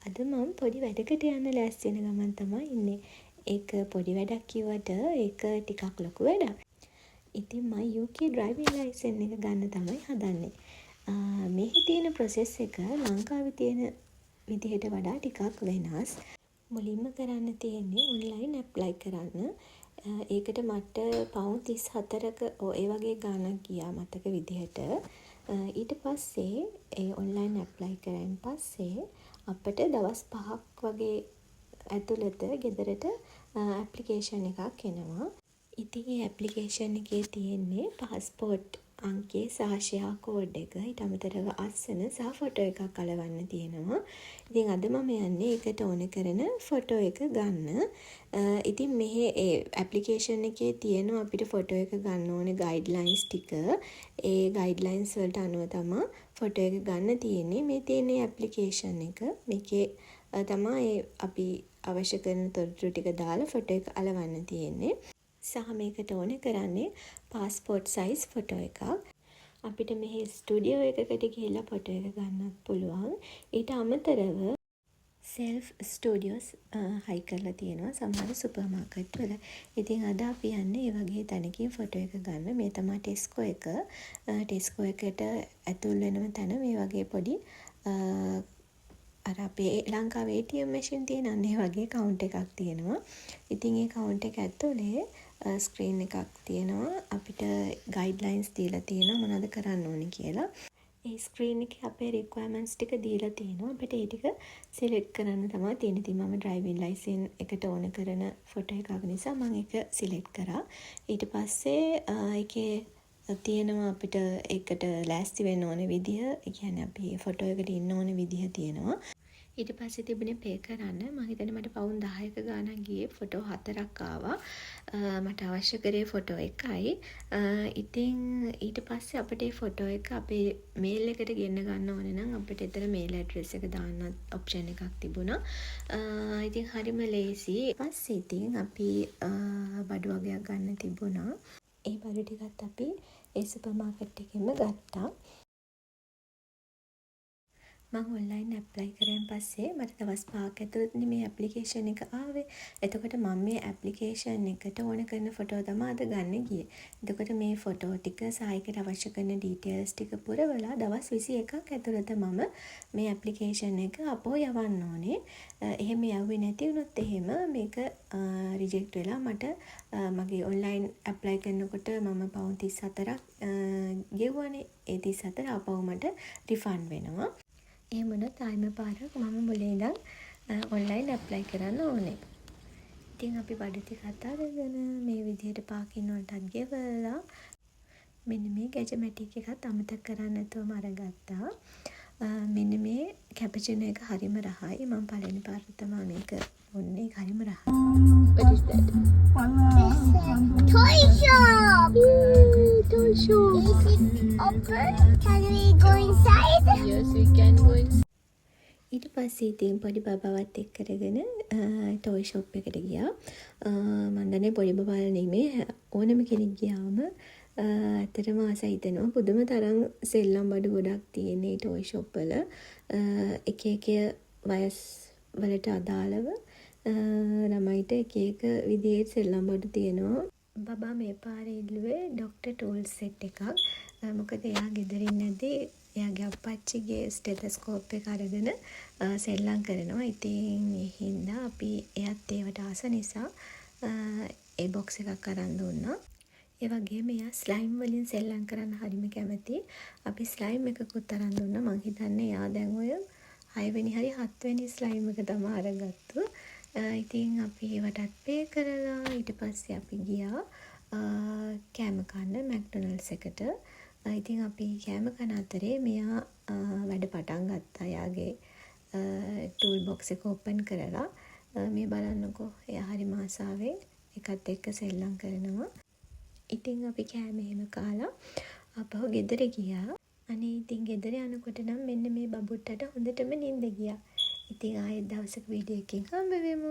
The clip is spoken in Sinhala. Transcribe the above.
අද මම පොඩි වැඩකට යන්න ලෑස්ති වෙන ගමන් තමයි ඉන්නේ. ඒක පොඩි වැඩක් කිව්වට ඒක ටිකක් ලොකු වැඩක්. ඉතින් මම UK driving license එක ගන්න තමයි හදන්නේ. මෙහි තියෙන process එක ලංකාවේ තියෙන විදිහට වඩා ටිකක් වෙනස්. මුලින්ම කරන්න තියෙන්නේ online apply කරන්න. ඒකට මට පවුන් 34ක ඒ වගේ ගාණක් ගියා මතක විදිහට. ඊට පස්සේ ඒ online apply කරන් පස්සේ අපිට දවස් 5ක් වගේ ඇතුළත ගෙදරට ඇප්ලිකේෂන් එකක් එනවා. ඉතින් ඒ ඇප්ලිකේෂන් එකේ තියෙන්නේ පාස්පෝර්ට් අංකය සහ ෂෙයා කෝඩ් එක. ඊට අමතරව අස්සන සහ ෆොටෝ එකක් අලවන්න තියෙනවා. ඉතින් අද මම යන්නේ ඒකට ඕන කරන ෆොටෝ එක ගන්න. ඉතින් මෙහි ඒ ඇප්ලිකේෂන් එකේ තියෙනවා අපිට ෆොටෝ එක ගන්න ඕනේ ගයිඩ්ලයින්ස් ටික. ඒ ගයිඩ්ලයින්ස් වලට අනුව තමයි ෆොටෝ එක ගන්න තියෙන්නේ. මේ තියෙන ඇප්ලිකේෂන් එක මේකේ තමයි අපි අවශ්‍ය කරන තොරතුරු ටික දාලා ෆොටෝ එක අලවන්න තියෙන්නේ. සහ මේකට ඕන කරන්නේ පාස්පෝර්ට් සයිස් ෆොටෝ එකක්. අපිට මෙහි ස්ටුඩියෝ එකකට ගිහිල්ලා ෆොටෝ එක ගන්නත් පුළුවන්. ඊට අමතරව සෙල්ෆ් ස්ටුඩියෝස් හයි කරලා තියෙනවා සමහර සුපර් මාකට් වල. ඉතින් අද අපි යන්නේ ඒ වගේ තැනකින් ෆොටෝ එක ගන්න. මේ තමයි ටෙස්කෝ එක. ටෙස්කෝ එකට ඇතුල් වෙනම තැන මේ වගේ පොඩි අර අපේ ලංකාවේ ATM මැෂින් තියෙන අන්න ඒ වගේ කවුන්ට් එකක් තියෙනවා. ඉතින් ඒ කවුන්ට් එක ඇතුලේ ස්ක්‍රීන් එකක් තියෙනවා. අපිට ගයිඩ්ලයින්ස් දීලා තියෙනවා මොනවද කරන්න ඕනේ කියලා. ඒ ස්ක්‍රීන් එකේ අපේ රික්වයර්මන්ට්ස් ටික දීලා තියෙනවා. අපිට ඒ ටික සිලෙක්ට් කරන්න තමයි තියෙන්නේ. ඉතින් මම ඩ්‍රයිවිං ලයිසන්ස් එකට ඕන කරන ෆොටෝ එකක් නිසා මම ඒක සිලෙක්ට් කරා. ඊට පස්සේ ඒකේ තියෙනවා අපිට ඒකට ලෑස්ති වෙන්න ඕන විදිහ. ඒ කියන්නේ අපි ෆොටෝ එකට ඉන්න ඕන විදිහ තියෙනවා. ඊට පස්සේ තිබුණේ පේ කරන්න. මම හිතන්නේ මට පවුන් 10ක ගාණක් ගියේ ෆොටෝ 4ක් ආවා. මට අවශ්‍ය කරේ ෆොටෝ එකයි. ඉතින් ඊට පස්සේ අපිට මේ ෆොටෝ එක අපේ මේල් එකට ගෙන්න ගන්න ඕනේ නම් අපිට එතන මේල් ඇඩ්‍රස් එක දාන්න ඔප්ෂන් එකක් තිබුණා. ඉතින් හරිම ලේසි. පස්සේ ඉතින් අපි බඩු වගයක් ගන්න තිබුණා. ඒ බඩු ටිකත් අපි ඒ සුපර් මාකට් එකෙන්ම ගත්තා. මම ඔන්ලයින් ඇප්ලයි කරන් පස්සේ මට දවස් 5ක් ඇතුළතදී මේ ඇප්ලිකේෂන් එක ආවේ. එතකොට මම මේ ඇප්ලිකේෂන් එකට ඕන කරන ෆොටෝ තමයි අද ගන්න ගියේ. එතකොට මේ ෆොටෝ ටික සහ ඒකට අවශ්‍ය කරන ඩීටේල්ස් ටික පුරවලා දවස් 21ක් ඇතුළත මම මේ ඇප්ලිකේෂන් එක අපෝ යවන්න ඕනේ. එහෙම යවුවේ නැති වුණොත් එහෙම මේක රිජෙක්ට් වෙලා මට මගේ ඔන්ලයින් ඇප්ලයි කරනකොට මම පවුන් 34ක් ගෙවුවානේ. ඒ 34 අපෝ මට රිෆන්ඩ් වෙනවා. එහෙම වුණොත් ආයෙම පාරක් මම මුලින් ඉඳන් ඔන්ලයින් ඇප්ලයි කරන්න ඕනේ. ඉතින් අපි බඩු ටික අතාරගෙන මේ විදිහට පාකින් වලටත් ගෙවලා මෙන්න මේ ගැජමැටික් එකත් අමතක කරන්නේ නැතුවම අරගත්තා. මෙන්න මේ කැපචිනෝ එක හරිම රහයි. මම පළවෙනි පාරට තමයි මේක බොන්නේ. ඒක හරිම රහයි. What is that? Toy shop! Yay, toy shop. Is it open? Can we go inside? Yes, we can go inside. ඊට පස්සේ ඉතින් පොඩි බබාවත් එක්ක කරගෙන ටොයි ෂොප් එකට ගියා. මම දන්නේ පොඩි බබාලා නෙමෙයි ඕනම කෙනෙක් ගියාම ඇත්තටම ආසයි හිතෙනවා. පුදුම තරම් සෙල්ලම් බඩු ගොඩක් තියෙන මේ ටොයි ෂොප් වල. එක එක වයස් වලට අදාළව ළමයිට එක එක විදිහේ සෙල්ලම් බඩු තියෙනවා. බබා මේ පාරේ ඉල්ලුවේ ඩොක්ටර් ටූල්ස් සෙට් එකක්. මොකද එයා ගෙදරින් නැදී එයාගේ අප්පච්චිගේ ස්ටෙතස්කෝප් එක අරගෙන සෙල්ලම් කරනවා. ඉතින් ඒ හින්දා අපි එයාත් ඒවට ආස නිසා ඒ බොක්ස් එකක් අරන් දුන්නා. ඒ වගේම එයා ස්ලයිම් වලින් සෙල්ලම් කරන්න හරිම කැමතියි. අපි ස්ලයිම් එකකුත් අරන් දුන්නා. මං හිතන්නේ එයා දැන් ඔය 6 වෙනි හරි 7 වෙනි ස්ලයිම් එක තමයි අරගත්තු. ඉතින් අපි ඒවටත් පේ කරලා ඊට පස්සේ අපි ගියා කෑම කන්න මැක්ඩොනල්ඩ්ස් එකට. ඉතින් අපි කෑම කන අතරේ මෙයා වැඩ පටන් ගත්තා. එයාගේ ටූල් බොක්ස් එක ඕපන් කරලා මේ බලන්නකෝ. එයා හරිම ආසාවෙන් එකත් එක්ක සෙල්ලම් කරනවා. ඉතින් අපි කෑම එහෙම කාලා අපහු ගෙදර ගියා. අනේ ඉතින් ගෙදර යනකොට නම් මෙන්න මේ බබුට්ටට හොඳටම නිින්ද ගියා. ඉතින් ආයෙත් දවසක වීඩියෝ එකකින් හම්බ වෙමු.